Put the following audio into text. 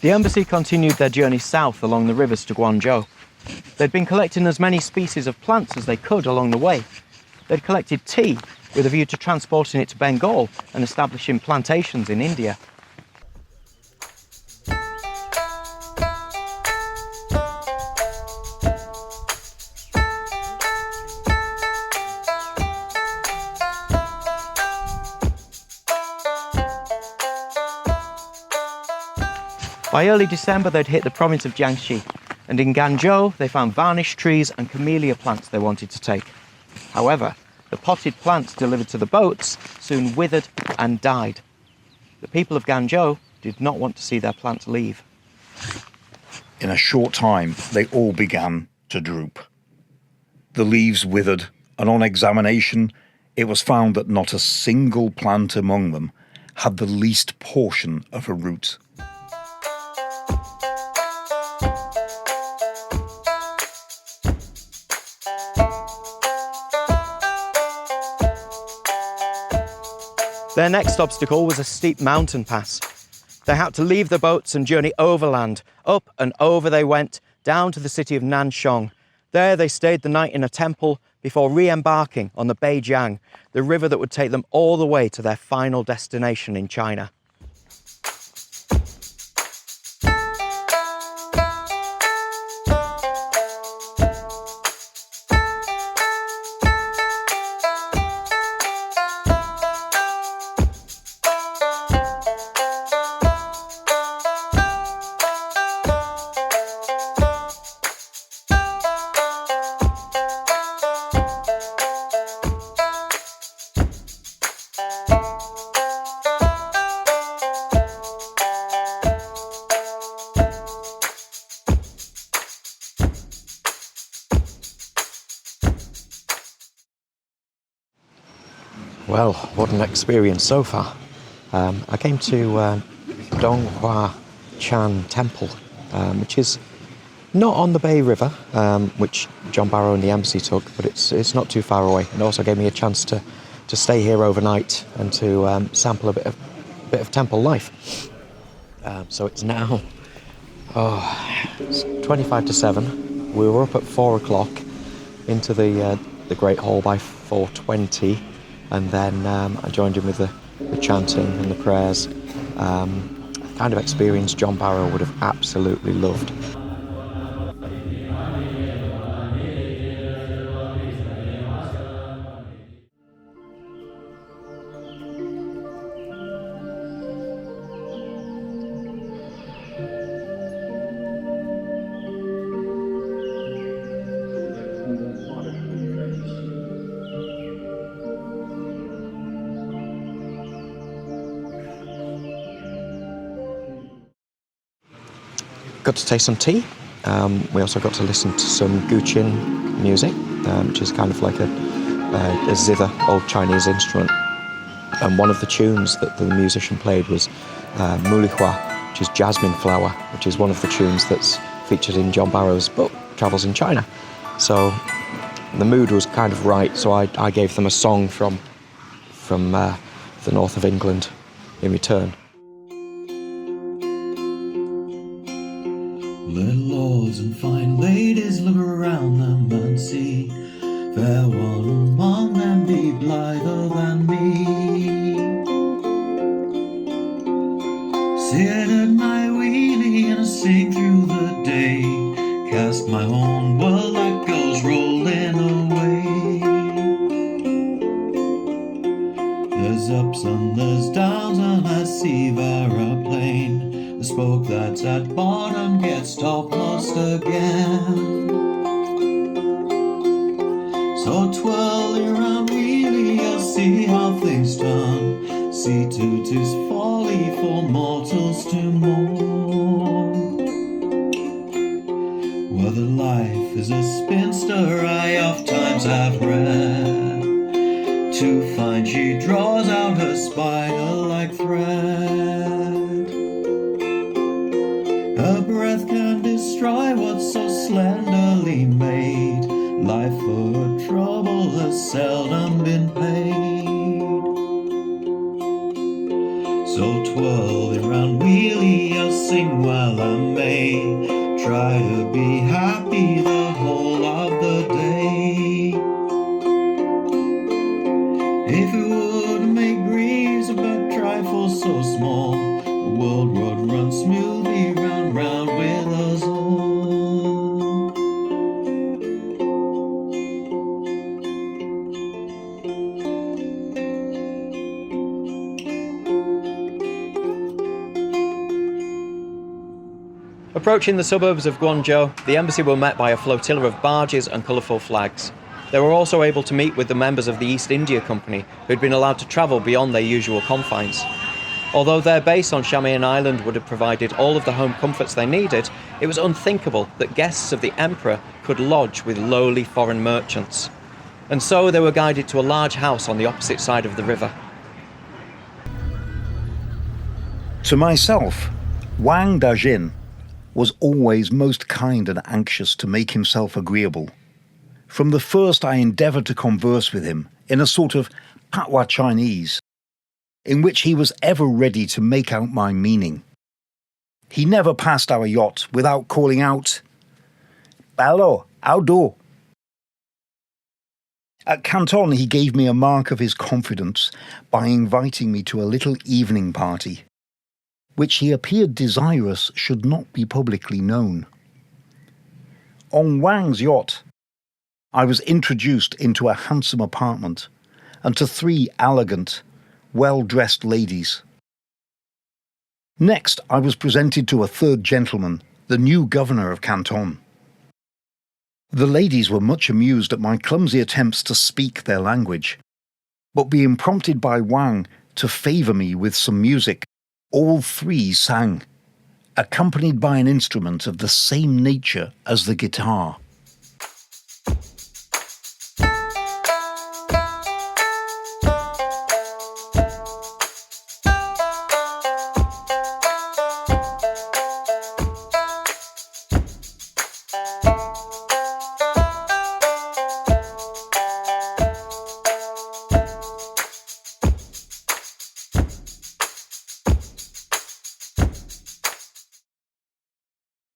The embassy continued their journey south along the rivers to Guangzhou. They'd been collecting as many species of plants as they could along the way. They'd collected tea with a view to transporting it to Bengal and establishing plantations in India. By early December, they'd hit the province of Jiangxi, and in Ganzhou, they found varnish trees and camellia plants they wanted to take. However, the potted plants delivered to the boats soon withered and died. The people of Ganzhou did not want to see their plants leave. In a short time, they all began to droop. The leaves withered, and on examination, it was found that not a single plant among them had the least portion of a root. Their next obstacle was a steep mountain pass. They had to leave the boats and journey overland. Up and over they went, down to the city of Nanshong. There they stayed the night in a temple before re-embarking on the Beijiang, the river that would take them all the way to their final destination in China. Well, what an experience so far. I came to Donghua Chan Temple, which is not on the Bay River, which John Barrow and the embassy took, but it's not too far away. And also gave me a chance to stay here overnight and to sample a bit of temple life. So it's now it's 25 to 7. We were up at 4 o'clock into the Great Hall by 4:20. And then I joined in with the chanting and the prayers. Kind of experience John Barrow would have absolutely loved. Got to taste some tea. We also got to listen to some guzheng music, which is kind of like a zither, old Chinese instrument. And one of the tunes that the musician played was Mulihua, which is jasmine flower, which is one of the tunes that's featured in John Barrow's book, Travels in China. So the mood was kind of right, so I gave them a song from the north of England in return. Let lords and fine ladies look around them and see fair one among them be blither than me. Sit at my wheelie and sing through the day, cast my own world that goes rolling away. There's ups and there's downs and I see Varaplane. The spoke that's at bottom gets topmost again. So twirl around wheelie, you'll see how things turn. See to 'tis folly for mortals to mourn. Whether life is a spinster, I oft times have read, to find she draws out her spider-like thread. Her breath can destroy what's so slenderly made. Life for trouble has seldom been paid. So twirl it round, wheelie, I'll sing while I may. Try to be happy the whole of the day. If it would make grieves about trifles so small, the world would run smoothly round, round with us all. Approaching the suburbs of Guangzhou, the embassy were met by a flotilla of barges and colourful flags. They were also able to meet with the members of the East India Company, who'd been allowed to travel beyond their usual confines. Although their base on Shamian Island would have provided all of the home comforts they needed, it was unthinkable that guests of the Emperor could lodge with lowly foreign merchants. And so they were guided to a large house on the opposite side of the river. To myself, Wang Dajin was always most kind and anxious to make himself agreeable. From the first I endeavoured to converse with him in a sort of patois Chinese, in which he was ever ready to make out my meaning. He never passed our yacht without calling out, "Bello, how do?" At Canton he gave me a mark of his confidence by inviting me to a little evening party, which he appeared desirous should not be publicly known. On Wang's yacht, I was introduced into a handsome apartment and to 3 elegant, well-dressed ladies. Next, I was presented to a 3rd gentleman, the new governor of Canton. The ladies were much amused at my clumsy attempts to speak their language, but being prompted by Wang to favour me with some music, all 3 sang, accompanied by an instrument of the same nature as the guitar.